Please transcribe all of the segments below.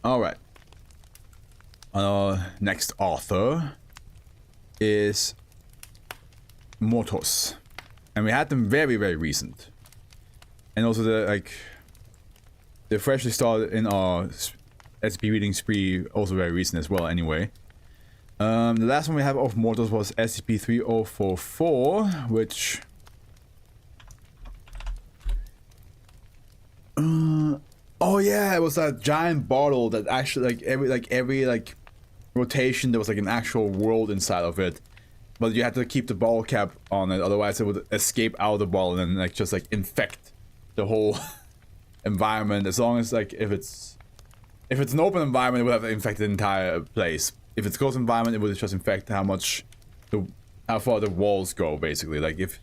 Alright. Our next author is Mortos. And we had them very, very recent. And also they freshly started in our SCP reading spree, also very recent as well anyway. The last one we have of Mortos was SCP-3044, which... oh yeah, it was that giant bottle that actually every rotation there was like an actual world inside of it. But you had to keep the bottle cap on it, otherwise it would escape out of the bottle and like just like infect the whole environment. As long as like if it's an open environment, it would have to infect the entire place. If it's a closed environment, it would just infect how far the walls go, basically. Like if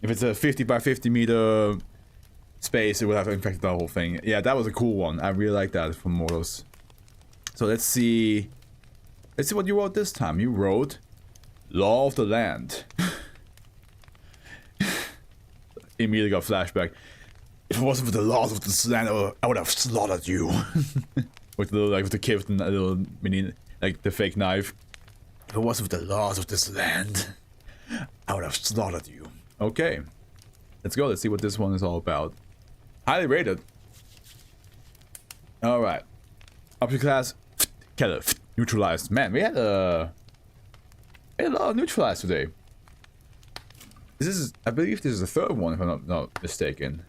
it's a 50 by 50 meter space, it would have to infect the whole thing. Yeah, that was a cool one. I really like that from Mortos. So let's see what you wrote this time. You wrote Law of the Land. Immediately got flashback. If it wasn't for the laws of this land, I would have slaughtered you. With the with the kid with the little mini, like the fake knife. If it wasn't for the laws of this land, I would have slaughtered you. Okay, let's go. Let's see what this one is all about. Highly rated. All right. Object class Keller neutralized. Man, we had a lot of neutralized today. I believe this is the third one, if I'm not mistaken.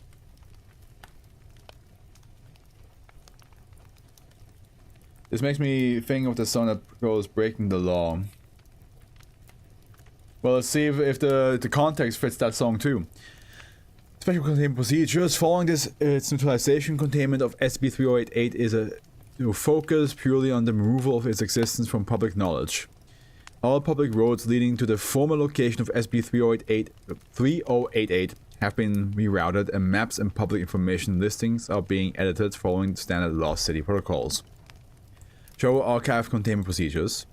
This makes me think of the song that goes breaking the law. Well, let's see if the context fits that song too. Special containment procedures. Following its neutralization, containment of SCP-3088 is to focus purely on the removal of its existence from public knowledge. All public roads leading to the former location of SCP-3088 have been rerouted, and maps and public information listings are being edited following the standard Lost City protocols. Show archive containment procedures.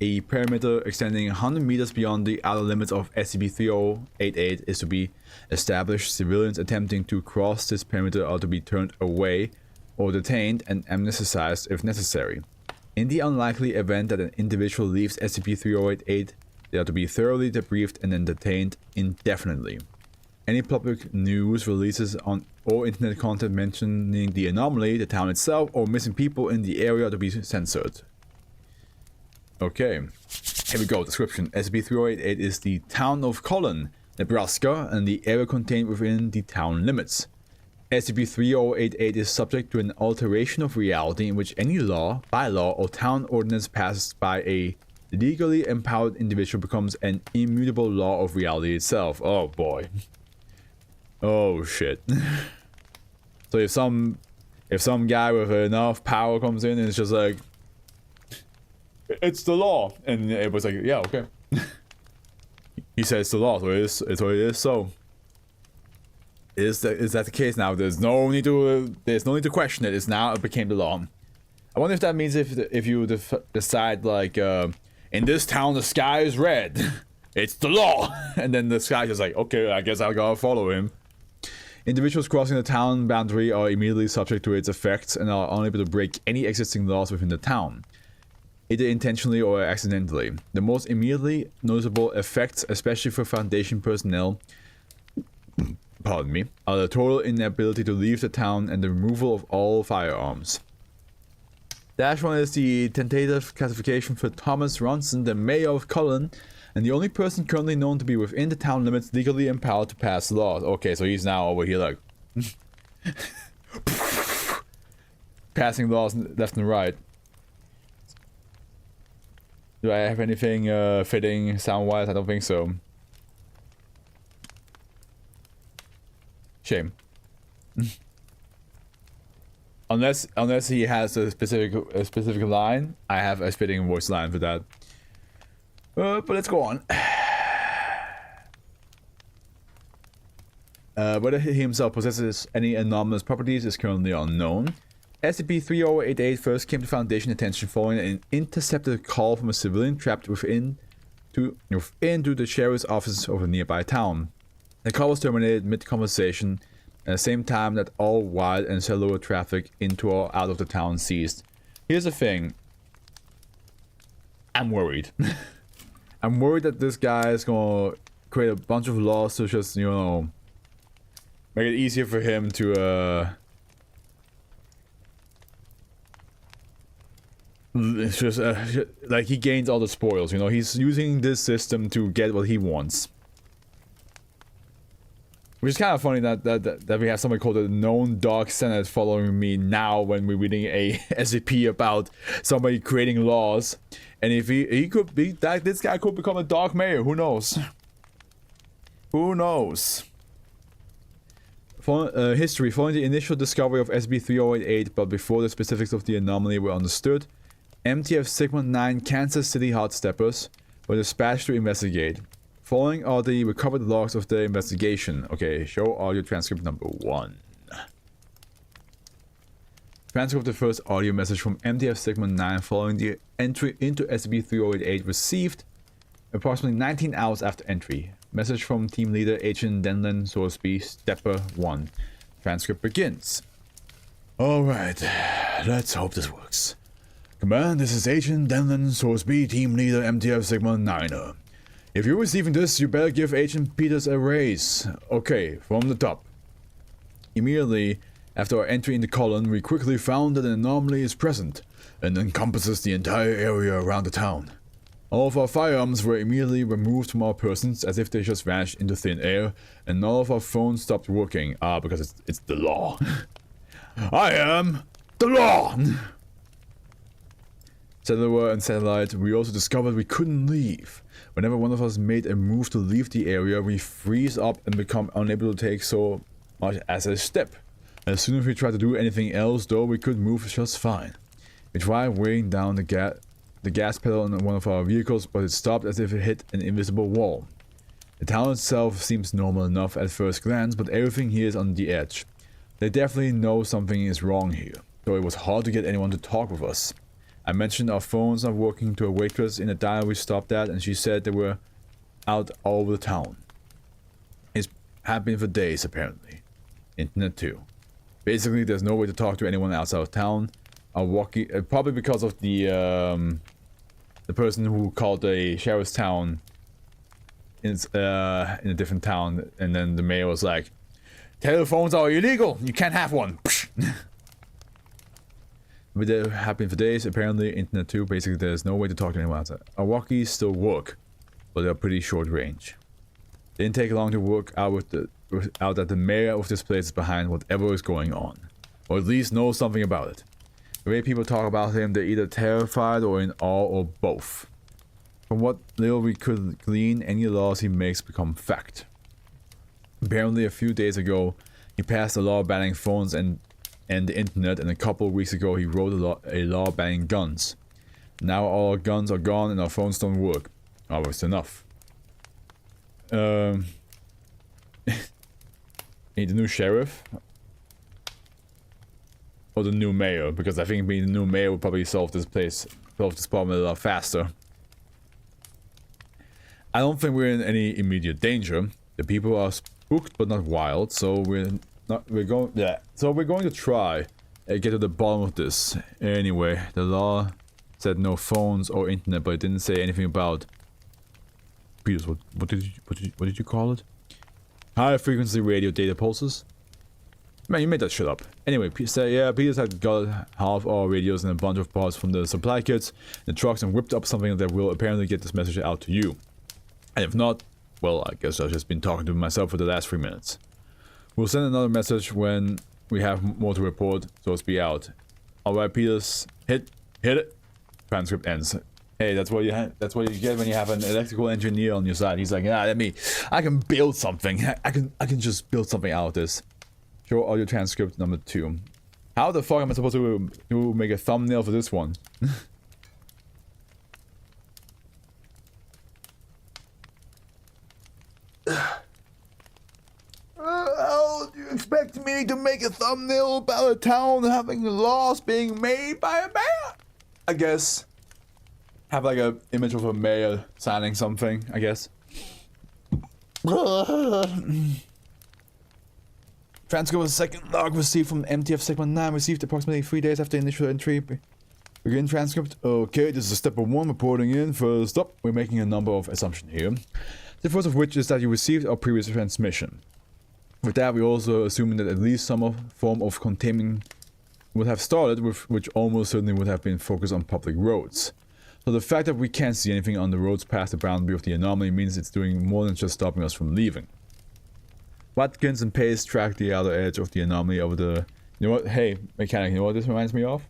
A perimeter extending 100 meters beyond the outer limits of SCP-3088 is to be established. Civilians attempting to cross this perimeter are to be turned away or detained and amnesticized if necessary. In the unlikely event that an individual leaves SCP-3088, they are to be thoroughly debriefed and then detained indefinitely. Any public news releases on or internet content mentioning the anomaly, the town itself, or missing people in the area are to be censored. Okay, here we go. Description. SCP-3088 is the town of Collin, Nebraska, and the area contained within the town limits. SCP-3088 is subject to an alteration of reality in which any law, bylaw, or town ordinance passed by a legally empowered individual becomes an immutable law of reality itself. Oh boy. Oh shit. So if some guy with enough power comes in and it's just like, it's the law, and it was like, yeah, okay. He says it's the law, so it's what it is. So is that the case now? There's no need to question it. It's now it became the law. I wonder if that means if you decide like in this town the sky is red, it's the law, and then the sky is like, okay, I guess I gotta follow him. Individuals crossing the town boundary are immediately subject to its effects and are unable to break any existing laws within the town, either intentionally or accidentally. The most immediately noticeable effects, especially for Foundation personnel, pardon me, are the total inability to leave the town and the removal of all firearms. -1 is the tentative classification for Thomas Ronson, the mayor of Cullen, and the only person currently known to be within the town limits legally empowered to pass laws. Okay, so he's now over here like passing laws left and right. Do I have anything fitting sound-wise? I don't think so. Shame. Unless he has a specific line, I have a fitting voice line for that. But let's go on. Whether he himself possesses any anomalous properties is currently unknown. SCP-3088 first came to Foundation attention following an intercepted call from a civilian trapped within the sheriff's office of a nearby town. The call was terminated mid-conversation at the same time that all wild and cellular traffic into or out of the town ceased. Here's the thing. I'm worried. I'm worried that this guy is gonna create a bunch of laws to just, you know, make it easier for him to, it's just, like, he gains all the spoils, you know? He's using this system to get what he wants. Which is kind of funny that we have somebody called the Known Dark Senate following me now when we're reading a SCP about somebody creating laws. And if he could be, this guy could become a Dark Mayor, who knows? Who knows? History. Following the initial discovery of SCP-3088, but before the specifics of the anomaly were understood, MTF Sigma-9 Kansas City Hot Steppers were dispatched to investigate. Following are the recovered logs of the investigation. Okay, show audio transcript number 1. Transcript of the first audio message from MTF Sigma-9 following the entry into SCP-3088 received approximately 19 hours after entry. Message from Team Leader Agent Denlin Sorsby, Stepper 1. Transcript begins. Alright, let's hope this works. Command, this is Agent Denlin Sorsby, Team Leader MTF Sigma-9er. If you're receiving this, you better give Agent Peters a raise. Okay, from the top. Immediately after our entry in the colony, we quickly found that an anomaly is present and encompasses the entire area around the town. All of our firearms were immediately removed from our persons as if they just vanished into thin air, and all of our phones stopped working. Because it's the law. I am the law! Cellular and satellite, we also discovered we couldn't leave. Whenever one of us made a move to leave the area, we freeze up and become unable to take so much as a step. As soon as we tried to do anything else, though, we could move just fine. We tried weighing down the gas pedal on one of our vehicles, but it stopped as if it hit an invisible wall. The town itself seems normal enough at first glance, but everything here is on the edge. They definitely know something is wrong here, so it was hard to get anyone to talk with us. I mentioned our phones not working to a waitress in a diner we stopped at, and she said they were out all over the town. It's happened for days, apparently. Internet too. Basically, there's no way to talk to anyone outside of town. Our walkie, probably because of the person who called the sheriff's town in a different town, and then the mayor was like, "Telephones are illegal. You can't have one." But they're happening for days, apparently. Internet too. Basically, there's no way to talk to anyone outside. Our walkies still work, but they're pretty short range. Didn't take long to work out that the mayor of this place is behind whatever is going on, or at least knows something about it. The way people talk about him, they're either terrified or in awe or both. From what little we could glean, any laws he makes become fact. Apparently, a few days ago, he passed a law banning phones and the internet, and a couple of weeks ago he wrote a law banning guns. Now all our guns are gone and our phones don't work. Oh, it's enough. Need the new sheriff? Or the new mayor, because I think being the new mayor would probably solve this problem a lot faster. I don't think we're in any immediate danger. The people are spooked but not wild, so we're going to try and get to the bottom of this. Anyway, the law said no phones or internet, but it didn't say anything about Peters. What did you call it? High frequency radio data pulses. Man, you made that shit up. Anyway, Peters had got half our radios and a bunch of parts from the supply kits, the trucks, and whipped up something that will apparently get this message out to you. And if not, well, I guess I've just been talking to myself for the last 3 minutes. We'll send another message when we have more to report, so let's be out. Alright, Peters, hit it. Transcript ends. Hey, that's what you get when you have an electrical engineer on your side. He's like, I can build something. I can just build something out of this. Show audio transcript number 2. How the fuck am I supposed to make a thumbnail for this one? How do you expect me to make a thumbnail about a town having laws being made by a mayor? I guess. Have like a image of a mayor signing something, I guess. Transcript was the second log received from MTF Sigma-9, received approximately 3 days after initial entry. Begin transcript. Okay, this is step 1 reporting in. First up, we're making a number of assumptions here. The first of which is that you received our previous transmission. With that, we're also assuming that at least some form of containment would have started, which almost certainly would have been focused on public roads. So the fact that we can't see anything on the roads past the boundary of the anomaly means it's doing more than just stopping us from leaving. Watkins and Pace track the outer edge of the anomaly over the... You know what? Hey, mechanic, you know what this reminds me of?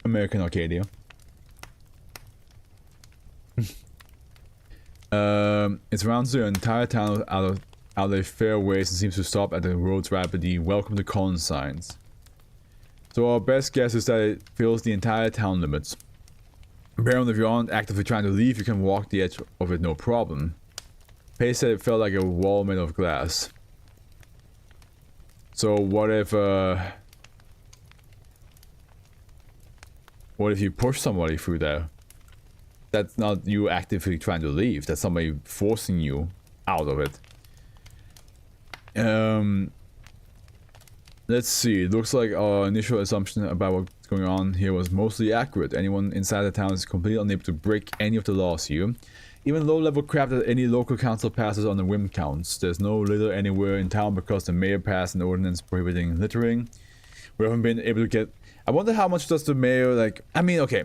American Arcadia. It surrounds the entire town out of a fair ways and seems to stop at the roads rapidly. Welcome to Collins signs. So our best guess is that it fills the entire town limits. Apparently, if you aren't actively trying to leave, you can walk the edge of it no problem. Pace said it felt like a wall made of glass. So what if you push somebody through there? That's not you actively trying to leave, that's somebody forcing you out of it. Let's see, it looks like our initial assumption about what's going on here was mostly accurate. Anyone inside the town is completely unable to break any of the laws here. Even low-level crap that any local council passes on the whim counts. There's no litter anywhere in town because the mayor passed an ordinance prohibiting littering. We haven't been able to get... I wonder how much does the mayor, like... I mean, okay.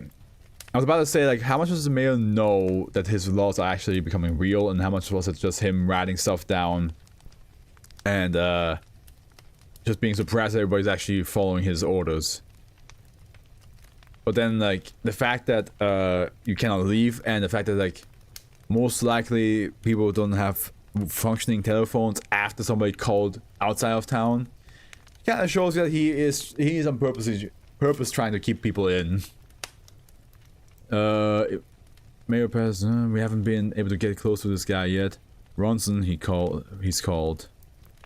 I was about to say, like, how much does the mayor know that his laws are actually becoming real, and how much was it just him writing stuff down and, just being surprised that everybody's actually following his orders. But then, like, the fact that, you cannot leave, and the fact that, like, most likely people don't have functioning telephones after somebody called outside of town, kind of shows that he is on purpose trying to keep people in. Mayor President, we haven't been able to get close to this guy yet. Ronson, he's called.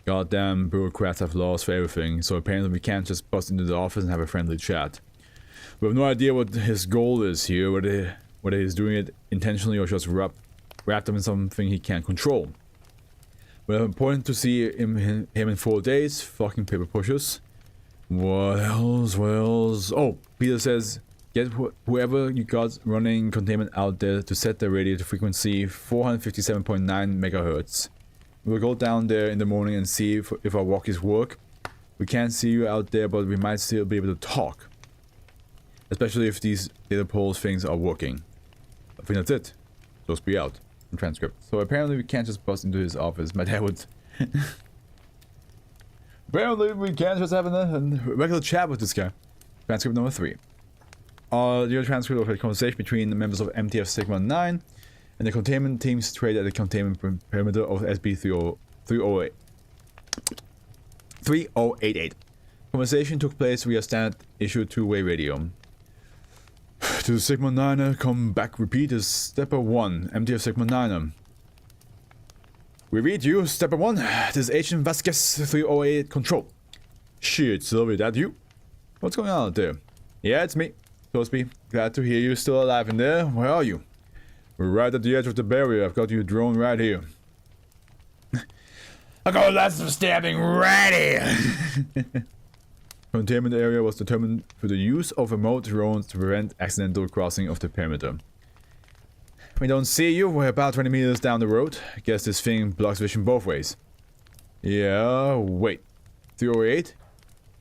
Goddamn bureaucrats have laws for everything, so apparently we can't just bust into the office and have a friendly chat. We have no idea what his goal is here, whether he's doing it intentionally or just wrapped up in something he can't control. Well, important to see him in 4 days. Fucking paper pushers. What else? Oh, Peter says, get whoever you got running containment out there to set the radio to frequency 457.9 megahertz. We'll go down there in the morning and see if our walkies work. We can't see you out there, but we might still be able to talk. Especially if these data polls things are working. I think that's it. Just be out. Transcript. So apparently we can't just bust into his office. My dad would... Apparently we can't just have a regular chat with this guy. Transcript number 3. Your transcript of a conversation between the members of MTF Sigma 9 and the containment team situated at the containment perimeter of SB 3088. Conversation took place via standard issue 2-way radio. To the Sigma 9er, come back, repeat is Stepper 1, MTF Sigma 9er. We read you, Stepper 1, this is Agent Vasquez 308 Control. Shit, Sylvie, that you? What's going on out there? Yeah, it's me. Toasby, glad to hear you still alive in there. Where are you? We're right at the edge of the barrier. I've got your drone right here. I got lots of stabbing ready! Containment area was determined through the use of remote drones to prevent accidental crossing of the perimeter. We don't see you, we're about 20 meters down the road. Guess this thing blocks vision both ways. Yeah, wait. 308?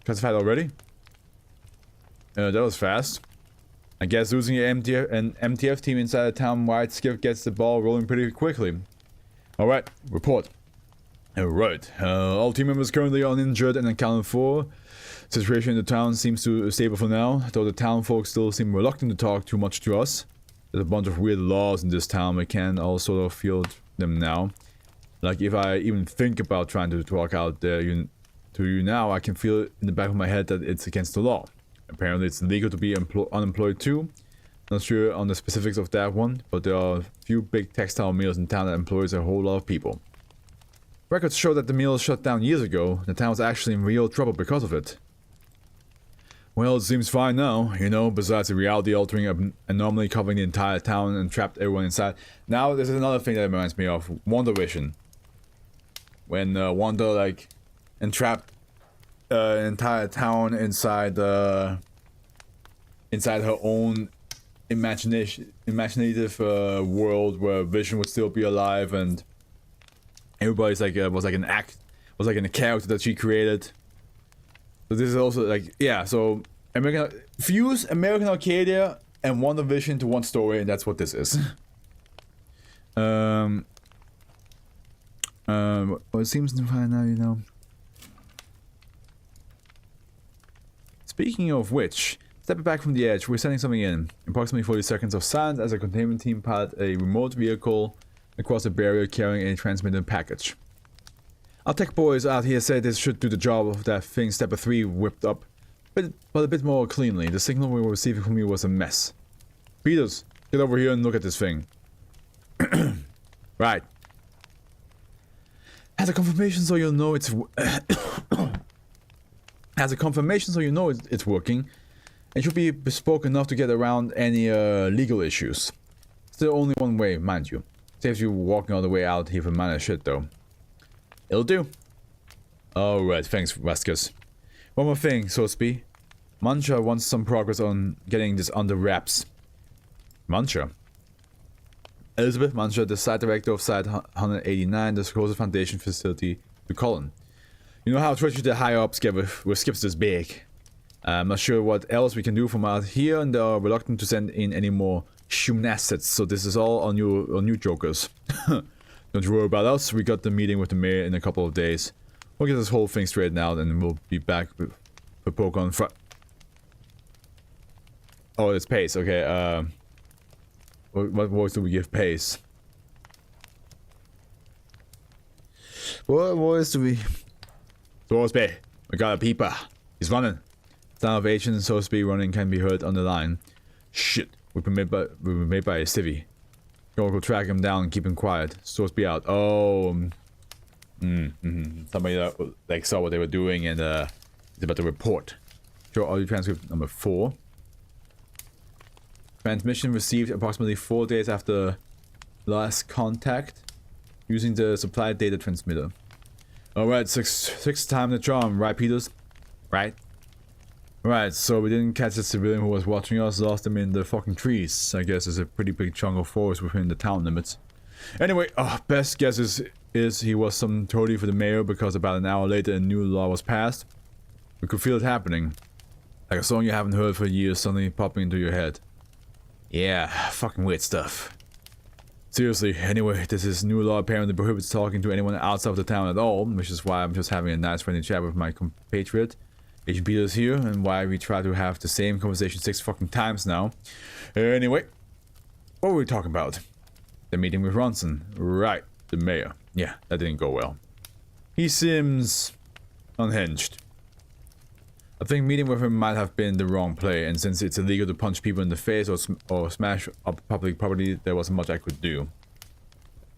Classified already? That was fast. I guess losing an MTF team inside a town-wide skiff gets the ball rolling pretty quickly. Alright, report. Alright, all team members currently uninjured and accounted for. Situation in the town seems to stable for now, though the town folks still seem reluctant to talk too much to us. There's a bunch of weird laws in this town, we can all sort of feel them now. Like if I even think about trying to talk out there to you now, I can feel it in the back of my head that it's against the law. Apparently it's illegal to be unemployed too. Not sure on the specifics of that one, but there are a few big textile mills in town that employs a whole lot of people. Records show that the mill shut down years ago. The town was actually in real trouble because of it. Well, it seems fine now, you know, besides the reality-altering anomaly covering the entire town and trapped everyone inside. Now, there's another thing that reminds me of Wonder Vision. When Wanda, like, entrapped an entire town inside inside her own imaginative world where Vision would still be alive, and everybody's like was like a character that she created. So this is also like, yeah, so fuse American Arcadia and WandaVision into one story, and that's what this is. Well, it seems to find out, you know. Speaking of which, stepping back from the edge, we're sending something in. Approximately 40 seconds of silence as a containment team pilot a remote vehicle across the barrier carrying a transmitted package. Our tech boys out here said this should do the job of that thing Stepper 3 whipped up, but a bit more cleanly. The signal we were receiving from you was a mess. Peters, get over here and look at this thing. Right. As a confirmation so you'll know it's it's working. It should be bespoke enough to get around any legal issues. Still only one way, mind you. Saves you walking all the way out here for minor shit though. It'll do. Alright, thanks Vasquez. One more thing, so to speak. Mancha wants some progress on getting this under wraps. Mancha? Elizabeth Mancha, the site director of Site 189, the closest foundation facility to Colin. You know how treacherous the higher ups get with skips this big. I'm not sure what else we can do from out here, and they are reluctant to send in any more human assets, so this is all on you jokers. Don't you worry about us, we got the meeting with the mayor in a couple of days. We'll get this whole thing straightened out and we'll be back with Pokemon front. Oh, it's Pace, okay, what voice do we give Pace? What voice do we... Thorsby, we got a peeper. He's running. Sound of agent so to speak running can be heard on the line. Shit, we've been made by a civvy. Go track him down and keep him quiet. Source be out. Oh, somebody that like saw what they were doing and is about to report. Show audio transcript number 4. Transmission received approximately 4 days after last contact using the supplied data transmitter. Alright, six time the charm, right Peters? Right? Right, so we didn't catch the civilian who was watching us, lost him in the fucking trees. I guess there's a pretty big chunk of forest within the town limits. Anyway, best guess is he was some toady for the mayor because about an hour later a new law was passed. We could feel it happening. Like a song you haven't heard for years suddenly popping into your head. Yeah, fucking weird stuff. Seriously, anyway, this new law apparently prohibits talking to anyone outside of the town at all, which is why I'm just having a nice friendly chat with my compatriot. Agent Peters here, and why we try to have the same conversation 6 fucking times now. Anyway, what were we talking about? The meeting with Ronson. Right, the mayor. Yeah, that didn't go well. He seems unhinged. I think meeting with him might have been the wrong play, and since it's illegal to punch people in the face or smash up public property, there wasn't much I could do.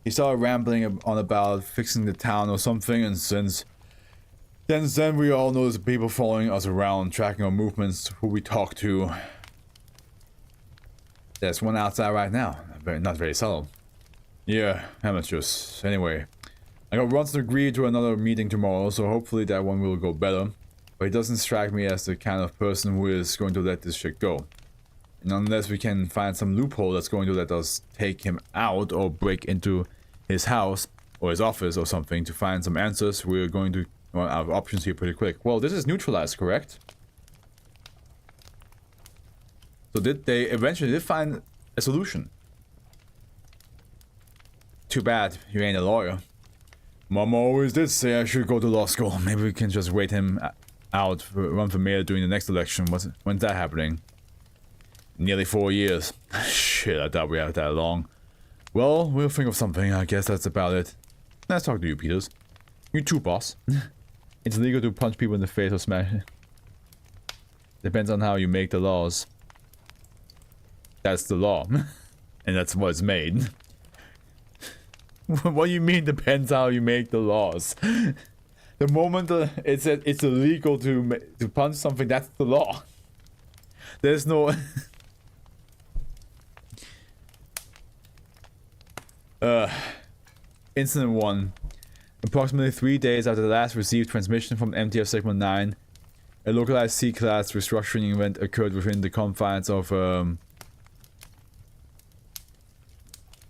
He started rambling on about fixing the town or something, and since then we all noticed people following us around, tracking our movements, who we talk to. There's one outside right now, not very subtle. Yeah, amateurs. Anyway, I got Ronson agreed to another meeting tomorrow, so hopefully that one will go better. But he doesn't strike me as the kind of person who is going to let this shit go. And unless we can find some loophole that's going to let us take him out or break into his house or his office or something to find some answers, we're going to run out of options here pretty quick. Well, this is neutralized, correct? So did they eventually find a solution? Too bad you ain't a lawyer. Mama always did say I should go to law school. Maybe we can just wait him out, run for mayor during the next election. When's that happening? Nearly 4 years. Shit, I thought we had that long. Well, we'll think of something. I guess that's about it. Let's talk to you, Peters. You too, boss. It's illegal to punch people in the face or smash. Depends on how you make the laws. That's the law. And that's what it's made. What do you mean depends how you make the laws? The moment it's illegal to punch something, that's the law. There's no... Incident 1. Approximately 3 days after the last received transmission from MTF Segment 9, A localized C-class restructuring event occurred within the confines of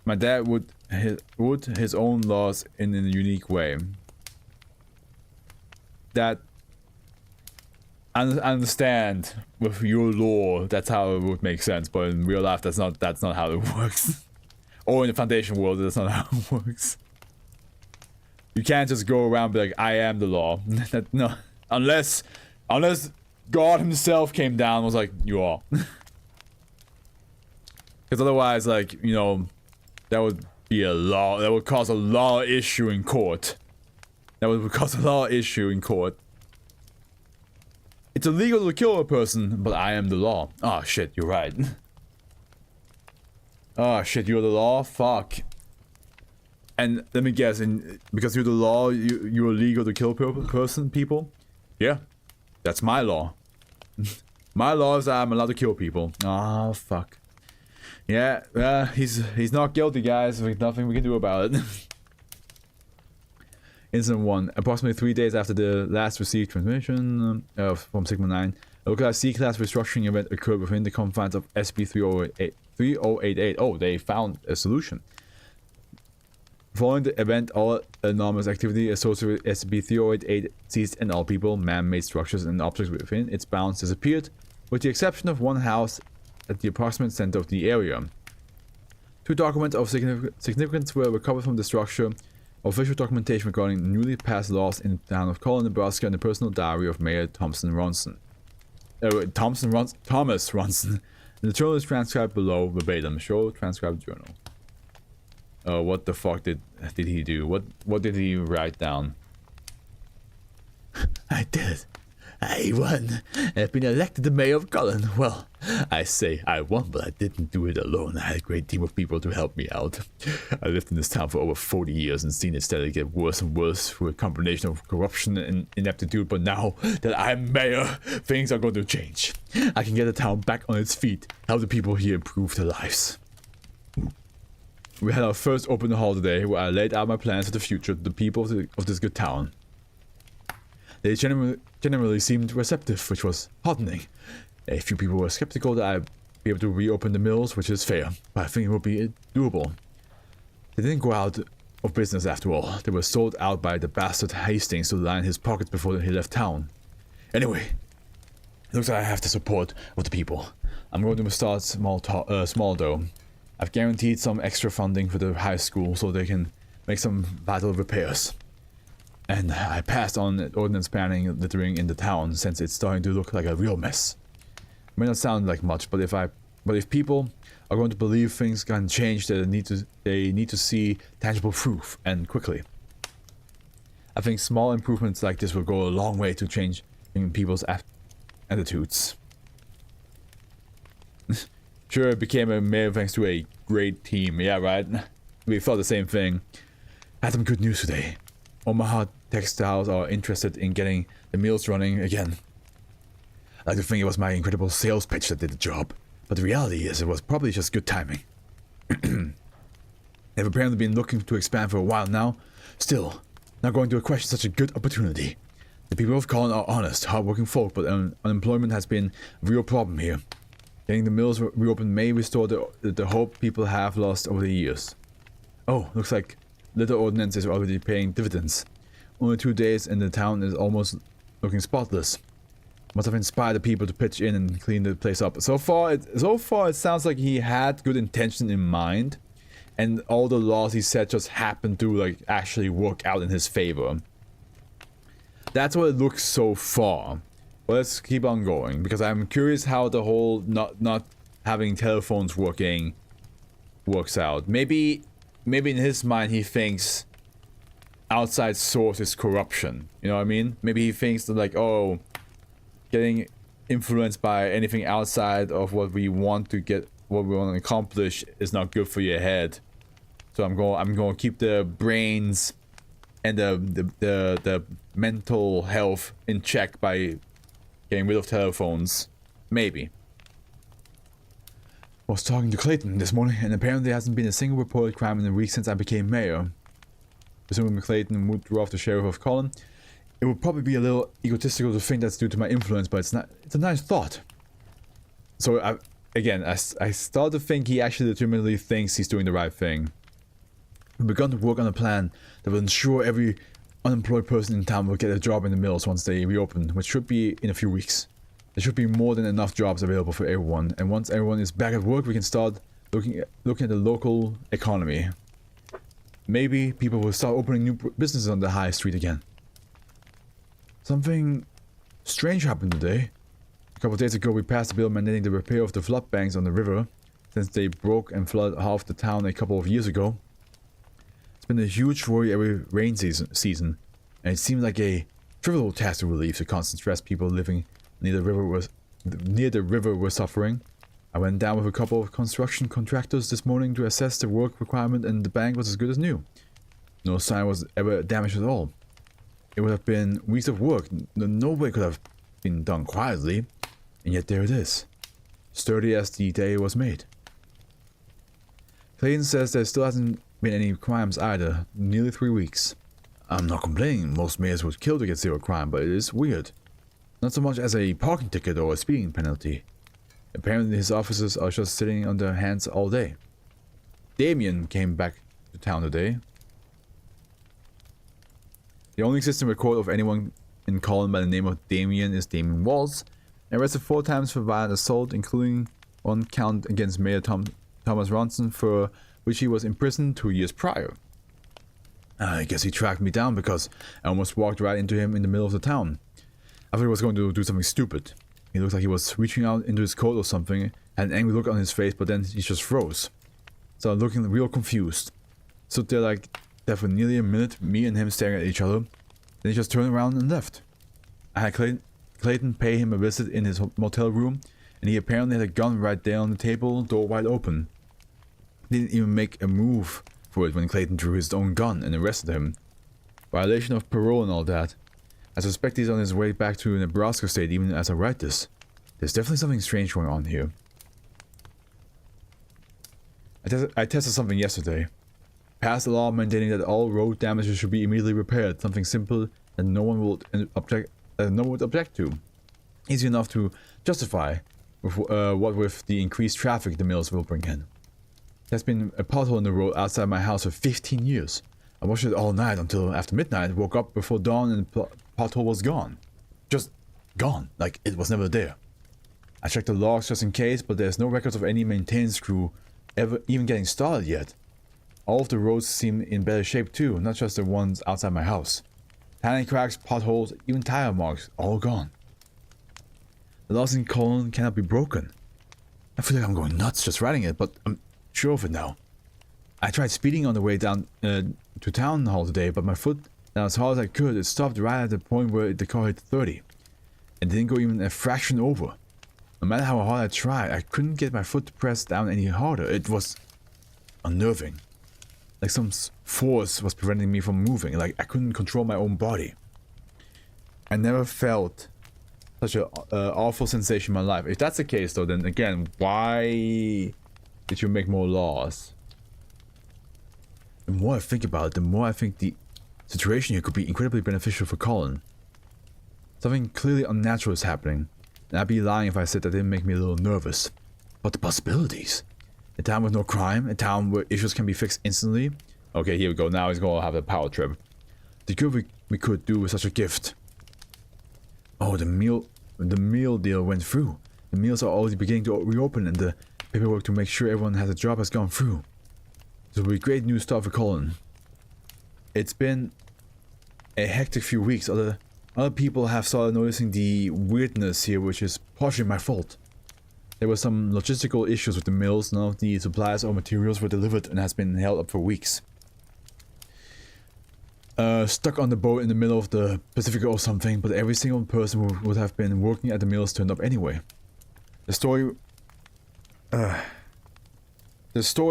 my dad would his own laws in a unique way. That I understand with your law, that's how it would make sense, but in real life, that's not how it works. Or in the Foundation world, that's not how it works. You can't just go around and be like, I am the law. No, unless God himself came down and was like, you are. Because otherwise, like, you know, that would be a law, that would cause a law issue in court. That would cause a law issue in court. It's illegal to kill a person, but I am the law. Oh shit, you're right. Oh shit, you're the law? Fuck. And let me guess, because you're the law, you're illegal to kill people? Yeah, that's my law. My law is that I'm allowed to kill people. Oh fuck. Yeah, he's not guilty, guys. There's nothing we can do about it. Incident 1. Approximately 3 days after the last received transmission from Sigma 9, a localized C-class restructuring event occurred within the confines of SCP-3088. Oh, they found a solution. Following the event, all anomalous activity associated with SCP-3088 ceased and all people, man-made structures, and objects within its bounds disappeared, with the exception of one house at the approximate center of the area. 2 documents of significance were recovered from the structure. Official documentation regarding newly passed laws in the town of Colin, Nebraska, and the personal diary of Mayor Thomas Ronson. The journal is transcribed below verbatim. Show transcribed journal. What the fuck did he do? What did he write down? I did it. I won. I've been elected the mayor of Cullen. Well, I say I won, but I didn't do it alone. I had a great team of people to help me out. I lived in this town for over 40 years and seen it steadily get worse and worse through a combination of corruption and ineptitude. But now that I'm mayor, things are going to change. I can get the town back on its feet, help the people here improve their lives. We had our first open hall today, where I laid out my plans for the future to the people of this good town. They generally seemed receptive, which was heartening. A few people were skeptical that I'd be able to reopen the mills, which is fair, but I think it would be doable. They didn't go out of business after all. They were sold out by the bastard Hastings to line his pockets before he left town. Anyway, it looks like I have the support of the people. I'm going to start small though. I've guaranteed some extra funding for the high school so they can make some vital repairs. And I passed on ordnance banning littering in the town since it's starting to look like a real mess. It may not sound like much, but if people are going to believe things can change, they need to see tangible proof, and quickly. I think small improvements like this will go a long way to changing people's attitudes. Sure, it became a mayor thanks to a great team. Yeah, right? We thought the same thing. I had some good news today. Omaha Textiles are interested in getting the mills running again. I like to think it was my incredible sales pitch that did the job, but the reality is it was probably just good timing. They've apparently been looking to expand for a while now. Still, not going to question such a good opportunity. The people of Colin are honest, hard-working folk, but unemployment has been a real problem here. Getting the mills reopened may restore the hope people have lost over the years. Oh, looks like litter ordinance is already paying dividends. Only 2 days and the town is almost looking spotless. Must have inspired the people to pitch in and clean the place up. So far it sounds like he had good intention in mind, and all the laws he said just happened to like actually work out in his favor. That's what it looks so far. But let's keep on going, because I'm curious how the whole not having telephones working works out. Maybe in his mind he thinks outside source is corruption. You know what I mean? Maybe he thinks that like, oh, getting influenced by anything outside of what we want to get, what we want to accomplish, is not good for your head. So I'm going to keep the brains and the mental health in check by getting rid of telephones. Maybe. I was talking to Clayton this morning, and apparently there hasn't been a single reported crime in a week since I became mayor. Presumably Clayton moved off the sheriff of Colin. It would probably be a little egotistical to think that's due to my influence, but it's not. It's a nice thought. So I start to think he actually legitimately thinks he's doing the right thing. We've begun to work on a plan that will ensure every unemployed person in town will get a job in the mills once they reopen, which should be in a few weeks. There should be more than enough jobs available for everyone, and once everyone is back at work, we can start looking at the local economy. Maybe people will start opening new businesses on the high street again. Something strange happened today. A couple of days ago, we passed a bill mandating the repair of the flood banks on the river, since they broke and flooded half the town a couple of years ago. It's been a huge worry every rain season, and it seemed like a trivial task to relieve the constant stress people living near the river were suffering. I went down with a couple of construction contractors this morning to assess the work requirement, and the bank was as good as new. No sign was ever damaged at all. It would have been weeks of work. No way could have been done quietly, and yet there it is, sturdy as the day it was made. Clayton says there still hasn't been any crimes either. Nearly 3 weeks. I'm not complaining. Most mayors would kill to get zero crime, but it is weird. Not so much as a parking ticket or a speeding penalty. Apparently his officers are just sitting on their hands all day. Damien came back to town today. The only existing record of anyone in Colin by the name of Damien is Damien Walls, arrested 4 times for violent assault, including one count against Mayor Thomas Ronson, for which he was imprisoned 2 years prior. I guess he tracked me down because I almost walked right into him in the middle of the town. I thought he was going to do something stupid. He looked like he was reaching out into his coat or something, had an angry look on his face, but then he just froze. So I'm looking real confused. Stood there like that for nearly a minute, me and him staring at each other. Then he just turned around and left. I had Clayton pay him a visit in his motel room, and he apparently had a gun right there on the table, door wide open. He didn't even make a move for it when Clayton drew his own gun and arrested him. Violation of parole and all that. I suspect he's on his way back to Nebraska State even as I write this. There's definitely something strange going on here. I tested something yesterday. Passed a law mandating that all road damages should be immediately repaired. Something simple that no one would object to. Easy enough to justify with the increased traffic the mills will bring in. There's been a pothole in the road outside my house for 15 years. I watched it all night until after midnight, woke up before dawn, and the pothole was gone. Just gone, like it was never there. I checked the logs just in case, but there's no records of any maintenance crew ever even getting started yet. All of the roads seem in better shape too, not just the ones outside my house. Tiny cracks, potholes, even tire marks, all gone. The laws in Colin cannot be broken. I feel like I'm going nuts just writing it, but I'm sure of it now. I tried speeding on the way down to town hall today, but my foot, down as hard as I could, it stopped right at the point where the car hit 30. It didn't go even a fraction over. No matter how hard I tried, I couldn't get my foot to press down any harder. It was unnerving. Like some force was preventing me from moving, like I couldn't control my own body. I never felt such an awful sensation in my life. If that's the case though, then again, why did you make more laws? The more I think about it, the more I think the situation here could be incredibly beneficial for Colin. Something clearly unnatural is happening, and I'd be lying if I said that didn't make me a little nervous. But the possibilities. A town with no crime, a town where issues can be fixed instantly. Okay, here we go, now he's gonna have a power trip. The good we could do with such a gift. Oh, the meal deal went through. The meals are already beginning to reopen, and the paperwork to make sure everyone has a job has gone through. This will be great news start for Colin. It's been a hectic few weeks. Other people have started noticing the weirdness here, which is partially my fault. There were some logistical issues with the mills. None of the supplies or materials were delivered and has been held up for weeks. Stuck on the boat in the middle of the Pacific or something, but every single person who would have been working at the mills turned up anyway. The story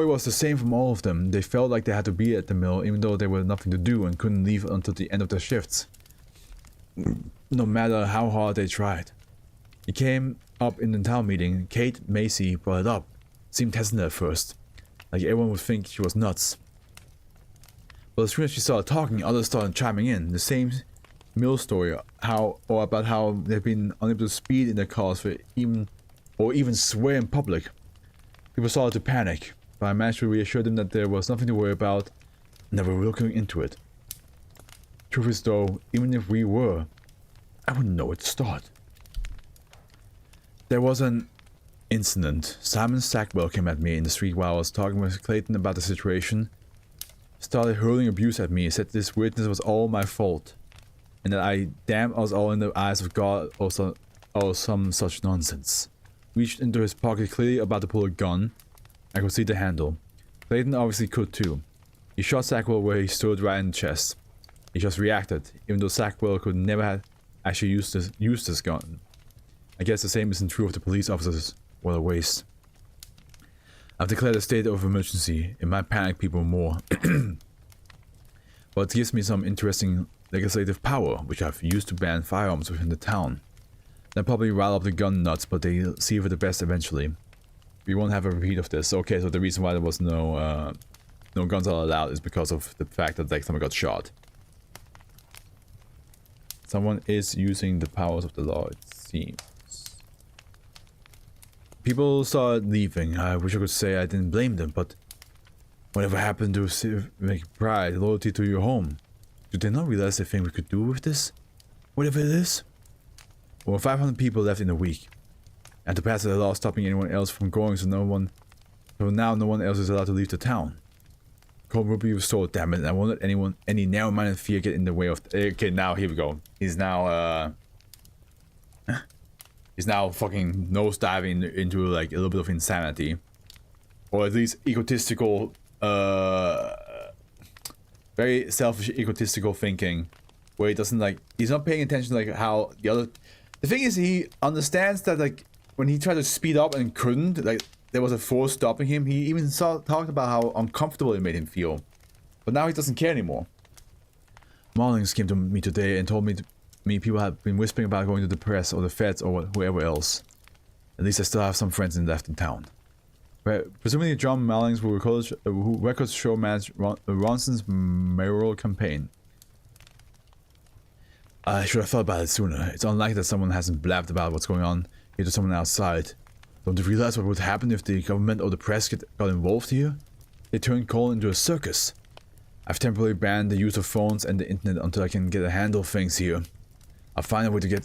was the same from all of them. They felt like they had to be at the mill even though there was nothing to do and couldn't leave until the end of their shifts. No matter how hard they tried. It came up in the town meeting. Kate Macy brought it up. Seemed hesitant at first. Like everyone would think she was nuts. But as soon as she started talking, others started chiming in. The mill story, about how they've been unable to speed in their cars for even swear in public. People started to panic, but I managed to reassure them that there was nothing to worry about and that we were looking into it. Truth is though, even if we were, I wouldn't know where to start. There was an incident. Simon Sackwell came at me in the street while I was talking with Clayton about the situation. Started hurling abuse at me, said this weirdness was all my fault, and that I damned us all in the eyes of God or some such nonsense. Reached into his pocket, clearly about to pull a gun. I could see the handle. Clayton obviously could too. He shot Sackwell where he stood right in the chest. He just reacted, even though Sackwell could never have actually used this gun. I guess the same isn't true of the police officers. What a waste. I've declared a state of emergency. It might panic people more. But it gives me some interesting legislative power, which I've used to ban firearms within the town. They'll probably rile up the gun nuts, but they'll see for the best eventually. We won't have a repeat of this. Okay, so the reason why there was no guns allowed is because of the fact that like someone got shot. Someone is using the powers of the law, it seems. People started leaving. I wish I could say I didn't blame them, but whatever happened to civic pride, loyalty to your home? Did they not realize the thing we could do with this? Whatever it is? Over 500 people left in a week. And to pass a law stopping anyone else from going, so now no one else is allowed to leave the town. Code will be restored, damn it, and I won't let any narrow-minded fear get in the way of... Okay, now, here we go. He's now fucking nosediving into, like, a little bit of insanity. Or at least egotistical, very selfish, egotistical thinking. Where he doesn't, like... He's not paying attention, like, how the other... The thing is, he understands that, like, when he tried to speed up and couldn't, like... There was a force stopping him. He even talked about how uncomfortable it made him feel. But now he doesn't care anymore. Marlings came to me today and told me people had been whispering about going to the press or the feds or whoever else. At least I still have some friends left in town. Presumably John Marlings who records show managed Ronson's mayoral campaign. I should have thought about it sooner. It's unlikely that someone hasn't blabbed about what's going on here to someone outside. Don't you realize what would happen if the government or the press got involved here? They turned Cole into a circus. I've temporarily banned the use of phones and the internet until I can get a handle of things here. I'll find a way to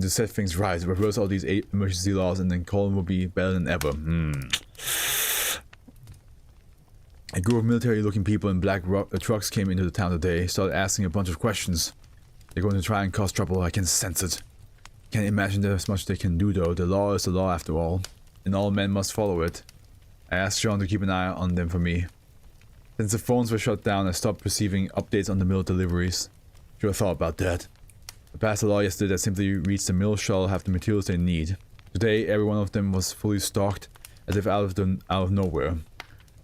set things right, reverse all these emergency laws, and then Colin will be better than ever. A group of military-looking people in black trucks came into the town today, started asking a bunch of questions. They're going to try and cause trouble, I can sense it. Can't imagine there's much they can do though. The law is the law after all. And all men must follow it. I asked John to keep an eye on them for me. Since the phones were shut down, I stopped receiving updates on the mill deliveries. Should have thought about that. I passed a law yesterday that simply reads the mill shall have the materials they need. Today, every one of them was fully stocked, as if out of nowhere.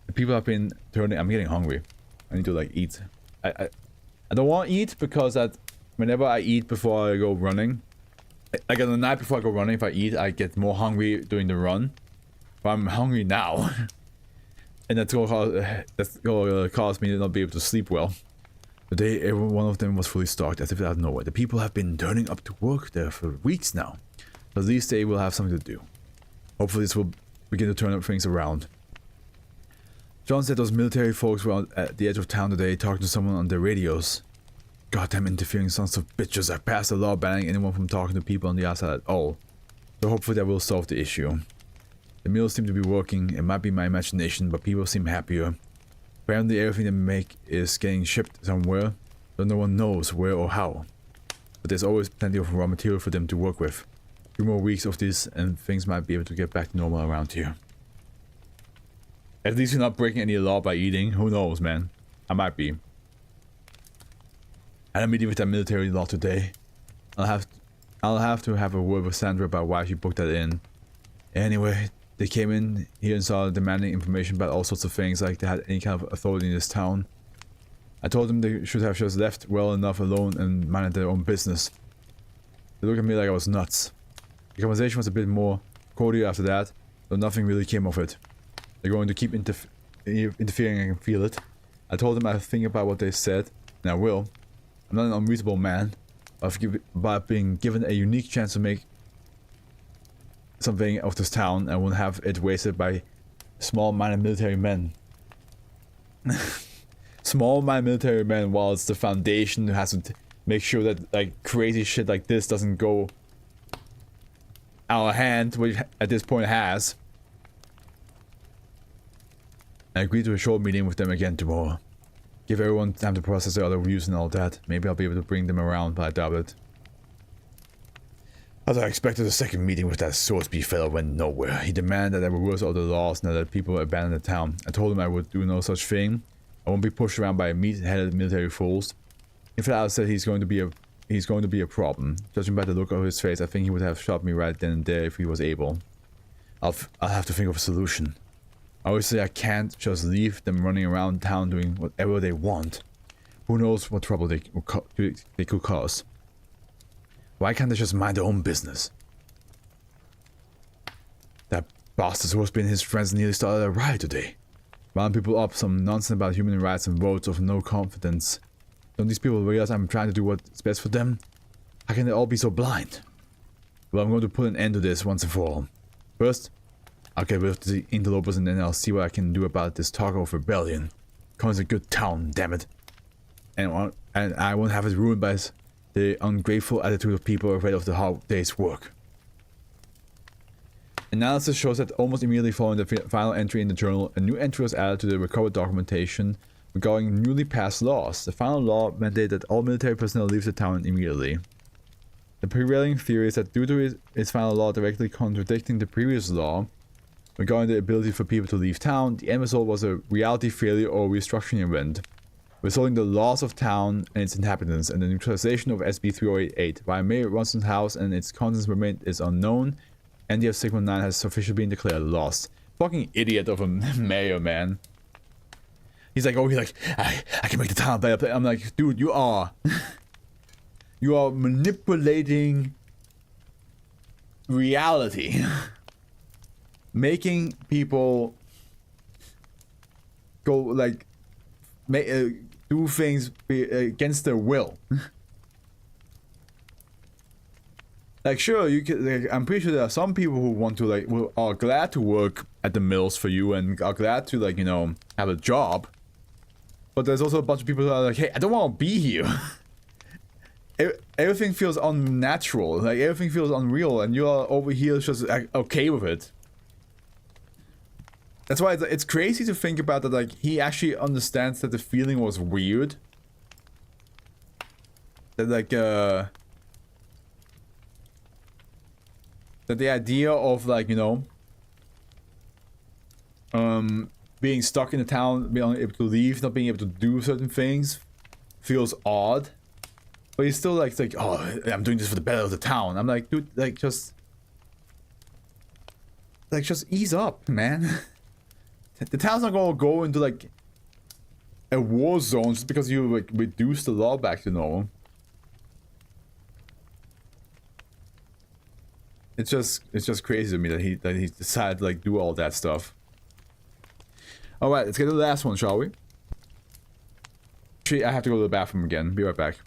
The people have been turning... I'm getting hungry. I need to like eat. I don't want to eat because whenever I eat before I go running, like on the night before I go running, if I eat, I get more hungry during the run. But I'm hungry now. And that's gonna cause me to not be able to sleep well. Today, every one of them was fully stocked, as if out of nowhere. The people have been turning up to work there for weeks now. So at least they will have something to do. Hopefully this will begin to turn up things around. John said those military folks were at the edge of town today talking to someone on their radios. Goddamn interfering sons of bitches. I passed a law banning anyone from talking to people on the outside at all. So hopefully that will solve the issue. The mills seem to be working. It might be my imagination, but people seem happier. Apparently everything they make is getting shipped somewhere, though no one knows where or how. But there's always plenty of raw material for them to work with. 2 more weeks of this and things might be able to get back to normal around here. At least you're not breaking any law by eating. Who knows, man? I might be. I had a meeting with that military law today. I'll have to have a word with Sandra about why she booked that in. Anyway, they came in here and started demanding information about all sorts of things, like they had any kind of authority in this town. I told them they should have just left well enough alone and minded their own business. They looked at me like I was nuts. The conversation was a bit more cordial after that, though nothing really came of it. They're going to keep interfering, I can feel it. I told them I'd think about what they said, and I will. I'm not an unreasonable man. by being given a unique chance to make something of this town and won't have it wasted by small-minded military men. Small-minded military men, while it's the Foundation who has to make sure that like crazy shit like this doesn't go out of hand, which at this point has. I agreed to a short meeting with them again tomorrow. Give everyone time to process their other views and all that. Maybe I'll be able to bring them around, but I doubt it. As I expected, the second meeting with that Swordsby fellow went nowhere. He demanded that there were rules of the laws and that people abandon the town. I told him I would do no such thing. I won't be pushed around by meat-headed military fools. In fact, I said he's going to be a problem. Judging by the look of his face, I think he would have shot me right then and there if he was able. I'll have to think of a solution. Obviously, I can't just leave them running around town doing whatever they want. Who knows what trouble they could cause. Why can't they just mind their own business? That bastard Swordsby and his friends nearly started a riot today. Round people up some nonsense about human rights and votes of no confidence. Don't these people realize I'm trying to do what's best for them? How can they all be so blind? Well, I'm going to put an end to this once and for all. First, I'll get rid of the interlopers and then I'll see what I can do about this talk of rebellion. Con's a good town, damn it. And I won't have it ruined by the ungrateful attitude of people afraid of the hard day's work. Analysis shows that almost immediately following the final entry in the journal, a new entry was added to the recovered documentation regarding newly passed laws. The final law mandated that all military personnel leave the town immediately. The prevailing theory is that due to its final law directly contradicting the previous law regarding the ability for people to leave town, the end result was a reality failure or restructuring event, resulting in the loss of town and its inhabitants and the neutralization of SB 3088. While Mayor Ronson's house and its contents remain is unknown, NDF Sigma 9 has officially been declared lost. Fucking idiot of a mayor, man. He's like, oh, I can make the town better. I'm like, dude, you are manipulating reality. Making people go like do things against their will. Like, sure, you can. Like, I'm pretty sure there are some people who want to are glad to work at the mills for you and are glad to have a job. But there's also a bunch of people who are like, hey, I don't want to be here. Everything feels unnatural. Like everything feels unreal, and you are over here just okay with it. That's why it's crazy to think about that. Like he actually understands that the feeling was weird. That that the idea of being stuck in the town, being unable to leave, not being able to do certain things, feels odd. But he's still like, oh, I'm doing this for the better of the town. I'm like, dude, just ease up, man. The town's not gonna go into a war zone just because you reduce the law back to normal. It's just crazy to me that he decided to do all that stuff. All right, let's get to the last one, shall we? Actually, I have to go to the bathroom again. Be right back.